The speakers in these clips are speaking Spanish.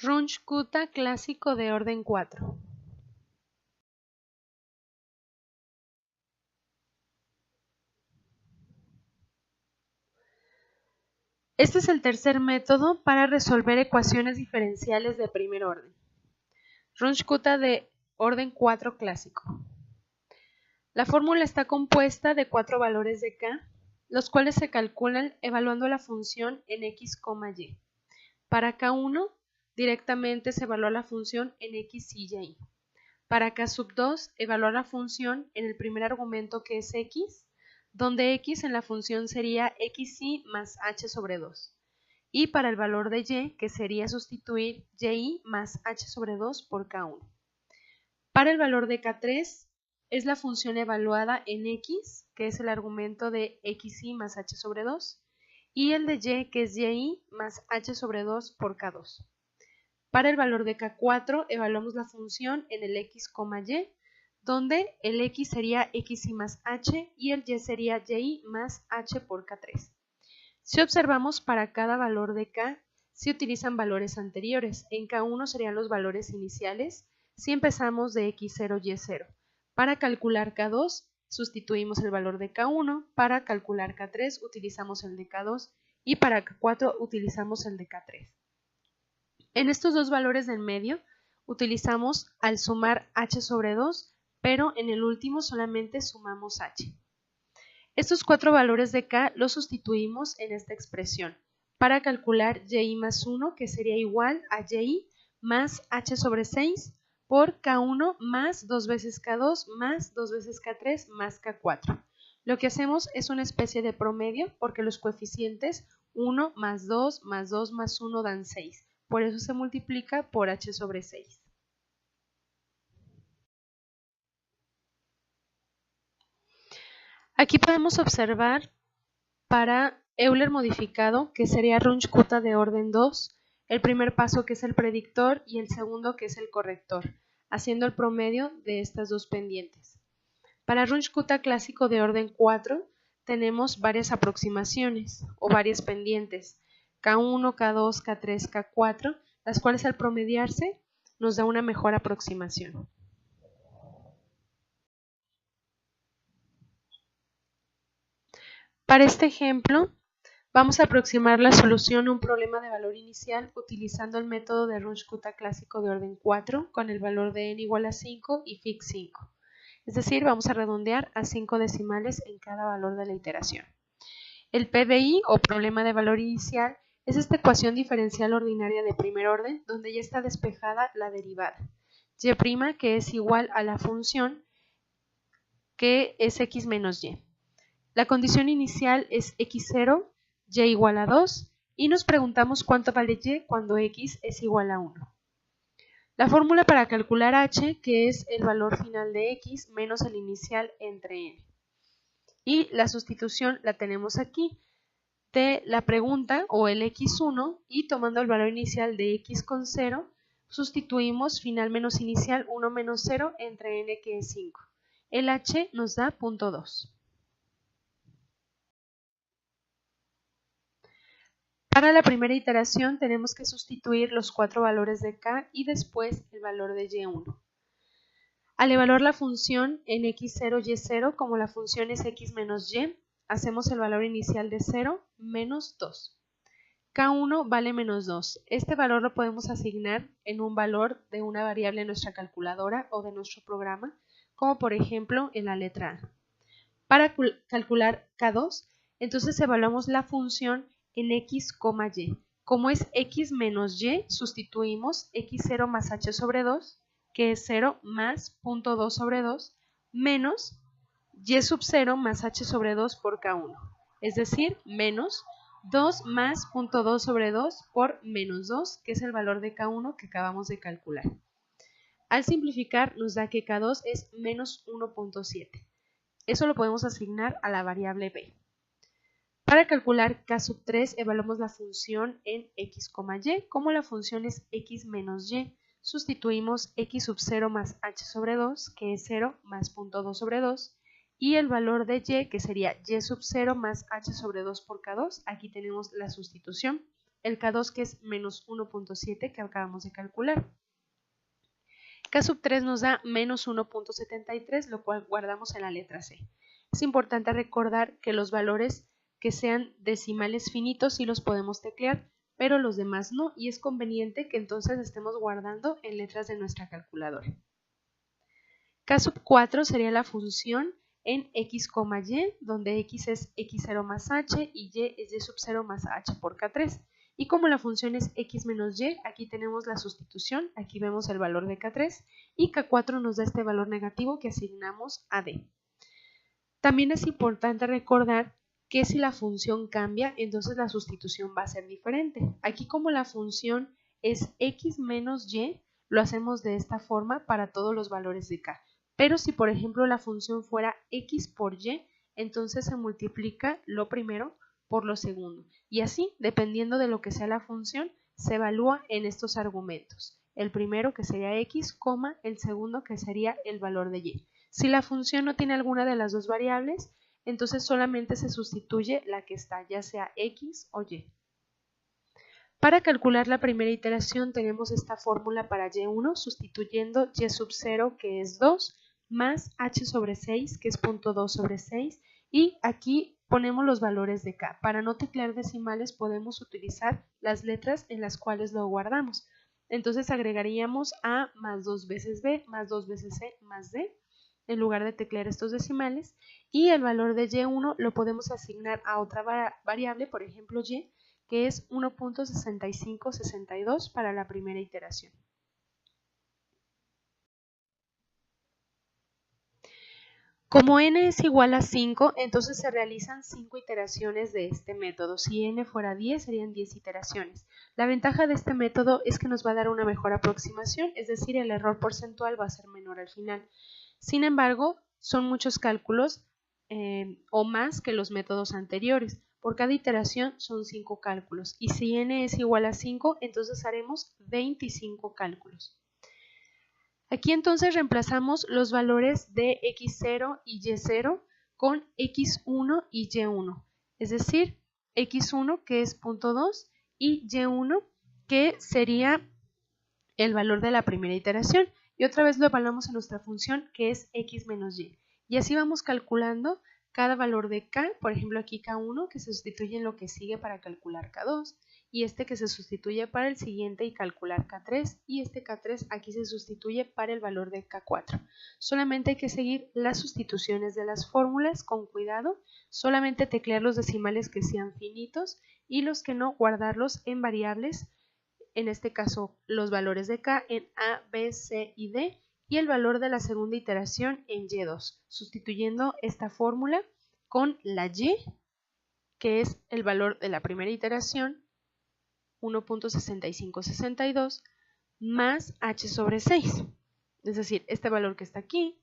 Runge-Kutta clásico de orden 4. Este es el tercer método para resolver ecuaciones diferenciales de primer orden. Runge-Kutta de orden 4 clásico. La fórmula está compuesta de 4 valores de k, los cuales se calculan evaluando la función en x, y. Para k1, directamente se evalúa la función en x y y. Para k2, evaluar la función en el primer argumento que es x, donde x en la función sería xy más h sobre 2. Y para el valor de y, que sería sustituir y más h sobre 2 por k1. Para el valor de k3, es la función evaluada en x, que es el argumento de xy más h sobre 2, y el de y, que es y más h sobre 2 por k2. Para el valor de k4, evaluamos la función en el x, y, donde el x sería xy más h y el y sería y más h por k3. Si observamos, para cada valor de k, se utilizan valores anteriores. En k1 serían los valores iniciales, si empezamos de x0, y0. Para calcular k2, sustituimos el valor de k1, para calcular k3 utilizamos el de k2 y para k4 utilizamos el de k3. En estos dos valores del medio utilizamos al sumar h sobre 2, pero en el último solamente sumamos h. Estos 4 valores de k los sustituimos en esta expresión para calcular y más 1, que sería igual a y más h sobre 6 por k1 más 2 veces k2 más 2 veces k3 más k4. Lo que hacemos es una especie de promedio porque los coeficientes 1 más 2 más 2 más 1 dan 6. Por eso se multiplica por h sobre 6. Aquí podemos observar para Euler modificado, que sería Runge-Kutta de orden 2, el primer paso que es el predictor y el segundo que es el corrector, haciendo el promedio de estas dos pendientes. Para Runge-Kutta clásico de orden 4 tenemos varias aproximaciones o varias pendientes, K1, K2, K3, K4, las cuales al promediarse nos da una mejor aproximación. Para este ejemplo, vamos a aproximar la solución a un problema de valor inicial utilizando el método de Runge-Kutta clásico de orden 4 con el valor de n igual a 5 y fix 5. Es decir, vamos a redondear a 5 decimales en cada valor de la iteración. El PDI o problema de valor inicial es esta ecuación diferencial ordinaria de primer orden donde ya está despejada la derivada. Y', que es igual a la función que es x menos y. La condición inicial es x0, y igual a 2 y nos preguntamos cuánto vale y cuando x es igual a 1. La fórmula para calcular h, que es el valor final de x menos el inicial entre n. Y la sustitución la tenemos aquí de la pregunta o el x1 y tomando el valor inicial de x con 0, sustituimos final menos inicial 1 menos 0 entre n que es 5. El h nos da 0.2. Para la primera iteración tenemos que sustituir los 4 valores de k y después el valor de y1. Al evaluar la función en x0, y0, como la función es x menos y, hacemos el valor inicial de 0 menos 2. K1 vale menos 2. Este valor lo podemos asignar en un valor de una variable en nuestra calculadora o de nuestro programa, como por ejemplo en la letra A. Para calcular K2, entonces evaluamos la función en x, y. Como es x menos y, sustituimos x0 más h sobre 2, que es 0 más 0.2 sobre 2, menos y sub 0 más h sobre 2 por k1, es decir, menos 2 más 0.2 sobre 2 por menos 2, que es el valor de k1 que acabamos de calcular. Al simplificar nos da que k2 es menos 1.7. Eso lo podemos asignar a la variable b. Para calcular k3 evaluamos la función en x, y. Como la función es x menos y, sustituimos x sub 0 más h sobre 2, que es 0 más 0.2 sobre 2, y el valor de y, que sería y sub 0 más h sobre 2 por k2. Aquí tenemos la sustitución el K2 que es menos 1.7 que acabamos de calcular. K sub 3 nos da menos 1.73, lo cual guardamos en la letra C. Es importante recordar que los valores que sean decimales finitos sí los podemos teclear, pero los demás no, y es conveniente que entonces estemos guardando en letras de nuestra calculadora. K sub 4 sería la función en x, y, donde x es x0 más h y y es y sub 0 más h por K3. Y como la función es x menos y, aquí tenemos la sustitución, aquí vemos el valor de K3 y K4 nos da este valor negativo que asignamos a D. También es importante recordar que si la función cambia, entonces la sustitución va a ser diferente. Aquí como la función es x menos y, lo hacemos de esta forma para todos los valores de K. Pero si por ejemplo la función fuera x por y, entonces se multiplica lo primero por lo segundo. Y así, dependiendo de lo que sea la función, se evalúa en estos argumentos. El primero que sería x, el segundo que sería el valor de y. Si la función no tiene alguna de las dos variables, entonces solamente se sustituye la que está, ya sea x o y. Para calcular la primera iteración tenemos esta fórmula para y1 sustituyendo y sub 0 que es 2 más h sobre 6 que es 0.2 sobre 6 y aquí ponemos los valores de K. Para no teclear decimales podemos utilizar las letras en las cuales lo guardamos. Entonces agregaríamos A más 2 veces B más 2 veces C más D en lugar de teclear estos decimales y el valor de y1 lo podemos asignar a otra variable, por ejemplo y, que es 1.6562 para la primera iteración. Como n es igual a 5, entonces se realizan 5 iteraciones de este método. Si n fuera 10, serían 10 iteraciones. La ventaja de este método es que nos va a dar una mejor aproximación, es decir, el error porcentual va a ser menor al final. Sin embargo, son muchos cálculos o más que los métodos anteriores. Por cada iteración son 5 cálculos. Y si n es igual a 5, entonces haremos 25 cálculos. Aquí entonces reemplazamos los valores de x0 y y0 con x1 y y1, es decir, x1 que es 0.2 y y1 que sería el valor de la primera iteración. Y otra vez lo evaluamos en nuestra función que es x menos y. Y así vamos calculando cada valor de K, por ejemplo aquí K1 que se sustituye en lo que sigue para calcular K2 y este que se sustituye para el siguiente y calcular K3 y este K3 aquí se sustituye para el valor de K4. Solamente hay que seguir las sustituciones de las fórmulas con cuidado, solamente teclear los decimales que sean finitos y los que no guardarlos en variables, en este caso los valores de K en A, B, C y D y el valor de la segunda iteración en Y2, sustituyendo esta fórmula con la Y, que es el valor de la primera iteración, 1.6562, más h sobre 6, es decir, este valor que está aquí,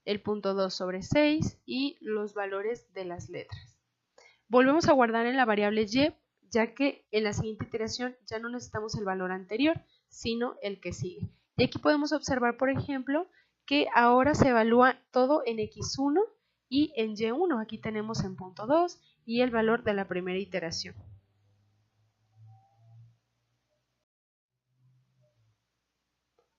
el 0.2 sobre 6 y los valores de las letras. Volvemos a guardar en la variable y, ya que en la siguiente iteración ya no necesitamos el valor anterior, sino el que sigue. Y aquí podemos observar, por ejemplo, que ahora se evalúa todo en x1 y en y1. Aquí tenemos en 0.2 y el valor de la primera iteración.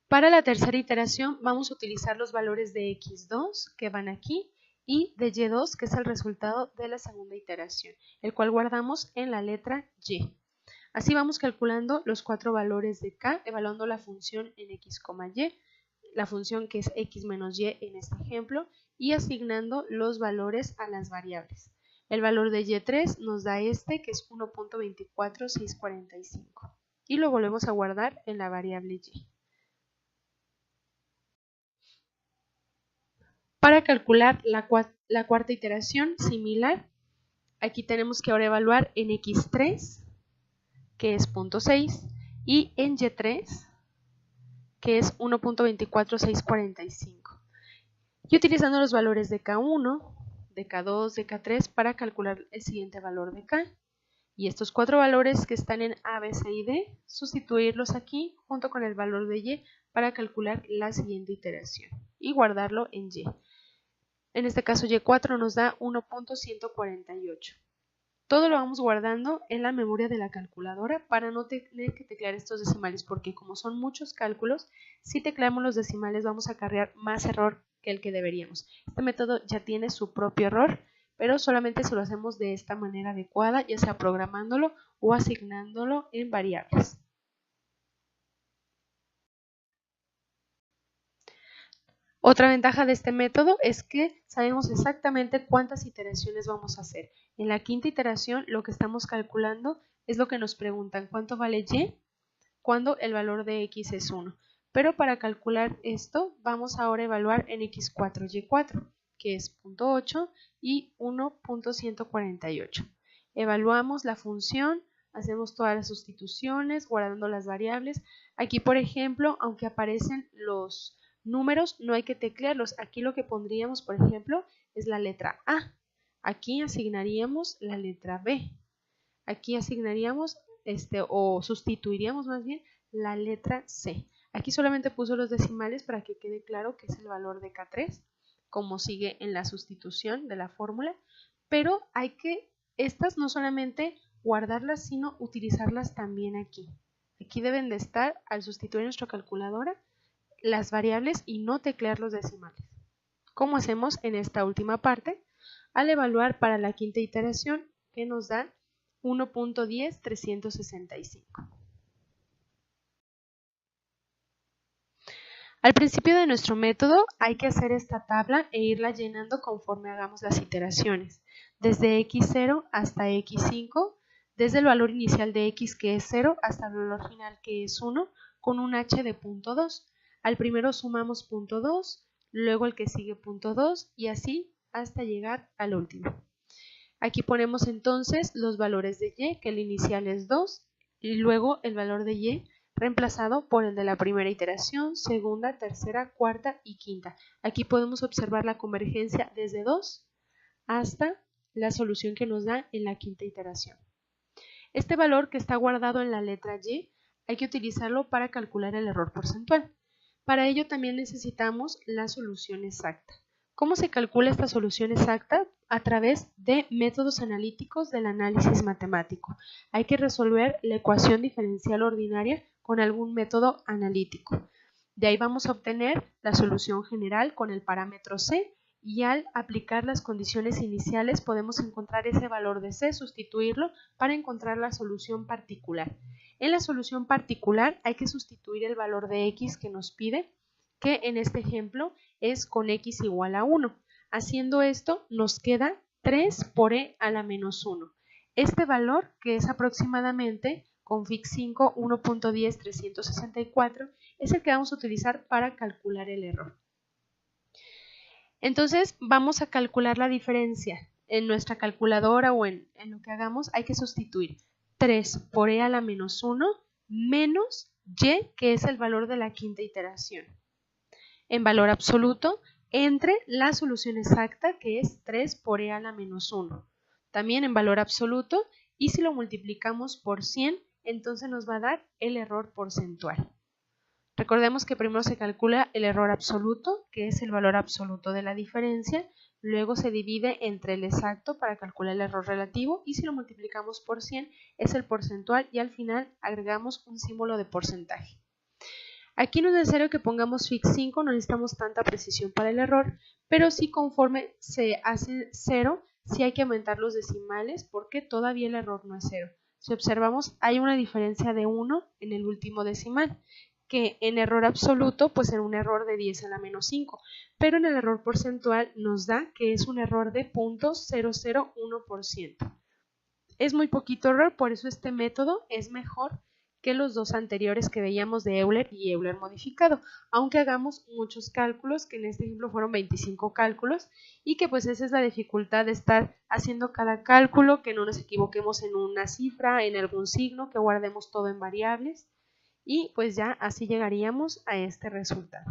Para la tercera iteración vamos a utilizar los valores de x2 que van aquí y de y2 que es el resultado de la segunda iteración, el cual guardamos en la letra y. Así vamos calculando los 4 valores de K, evaluando la función en x, y, la función que es x menos y en este ejemplo, y asignando los valores a las variables. El valor de y3 nos da este, que es 1.24645, y lo volvemos a guardar en la variable y. Para calcular la cuarta iteración, similar, aquí tenemos que ahora evaluar en x3, que es 0.6, y en y3, que es 1.24645. Y utilizando los valores de K1, de K2, de K3 para calcular el siguiente valor de K. Y estos 4 valores que están en A, B, C y D, sustituirlos aquí junto con el valor de Y para calcular la siguiente iteración y guardarlo en Y. En este caso Y4 nos da 1.148. Todo lo vamos guardando en la memoria de la calculadora para no tener que teclear estos decimales, porque como son muchos cálculos, si tecleamos los decimales vamos a acarrear más error que el que deberíamos. Este método ya tiene su propio error, pero solamente si lo hacemos de esta manera adecuada, ya sea programándolo o asignándolo en variables. Otra ventaja de este método es que sabemos exactamente cuántas iteraciones vamos a hacer. En la quinta iteración lo que estamos calculando es lo que nos preguntan, ¿cuánto vale y? Cuando el valor de x es 1. Pero para calcular esto vamos ahora a evaluar en x4, y4, que es 0.8 y 1.148. Evaluamos la función, hacemos todas las sustituciones, guardando las variables. Aquí, por ejemplo, aunque aparecen los números, no hay que teclearlos. Aquí lo que pondríamos, por ejemplo, es la letra A. Aquí asignaríamos la letra B. Aquí asignaríamos o sustituiríamos más bien la letra C. Aquí solamente puso los decimales para que quede claro que es el valor de K3, como sigue en la sustitución de la fórmula, pero hay que estas no solamente guardarlas, sino utilizarlas también aquí. Aquí deben de estar, al sustituir nuestra calculadora, las variables y no teclear los decimales. ¿Cómo hacemos en esta última parte? Al evaluar para la quinta iteración, que nos da 1.10365. Al principio de nuestro método hay que hacer esta tabla e irla llenando conforme hagamos las iteraciones, desde x0 hasta x5, desde el valor inicial de x que es 0 hasta el valor final que es 1, con un h de 0.2. Al primero sumamos 0.2, luego el que sigue 0.2 y así hasta llegar al último. Aquí ponemos entonces los valores de y, que el inicial es 2, y luego el valor de y reemplazado por el de la primera iteración, segunda, tercera, cuarta y quinta. Aquí podemos observar la convergencia desde 2 hasta la solución que nos da en la quinta iteración. Este valor que está guardado en la letra y hay que utilizarlo para calcular el error porcentual. Para ello también necesitamos la solución exacta. ¿Cómo se calcula esta solución exacta? A través de métodos analíticos del análisis matemático. Hay que resolver la ecuación diferencial ordinaria con algún método analítico. De ahí vamos a obtener la solución general con el parámetro C y al aplicar las condiciones iniciales podemos encontrar ese valor de C, sustituirlo para encontrar la solución particular. En la solución particular hay que sustituir el valor de x que nos pide, que en este ejemplo es con x igual a 1. Haciendo esto nos queda 3 por e a la menos 1. Este valor, que es aproximadamente con FIC5 1.10364, es el que vamos a utilizar para calcular el error. Entonces vamos a calcular la diferencia. En nuestra calculadora o en lo que hagamos hay que sustituir 3 por e a la menos 1 menos y, que es el valor de la quinta iteración, en valor absoluto entre la solución exacta, que es 3 por e a la menos 1, también en valor absoluto, y si lo multiplicamos por 100, entonces nos va a dar el error porcentual. Recordemos que primero se calcula el error absoluto, que es el valor absoluto de la diferencia, luego se divide entre el exacto para calcular el error relativo y si lo multiplicamos por 100 es el porcentual y al final agregamos un símbolo de porcentaje. Aquí no es necesario que pongamos FIC5, no necesitamos tanta precisión para el error, pero sí conforme se hace 0, sí hay que aumentar los decimales porque todavía el error no es 0. Si observamos, hay una diferencia de 1 en el último decimal, que en error absoluto pues era un error de 10 a la menos 5, pero en el error porcentual nos da que es un error de 0.001%. Es muy poquito error, por eso este método es mejor que los dos anteriores que veíamos de Euler y Euler modificado, aunque hagamos muchos cálculos, que en este ejemplo fueron 25 cálculos, y que pues esa es la dificultad de estar haciendo cada cálculo, que no nos equivoquemos en una cifra, en algún signo, que guardemos todo en variables, y pues ya así llegaríamos a este resultado.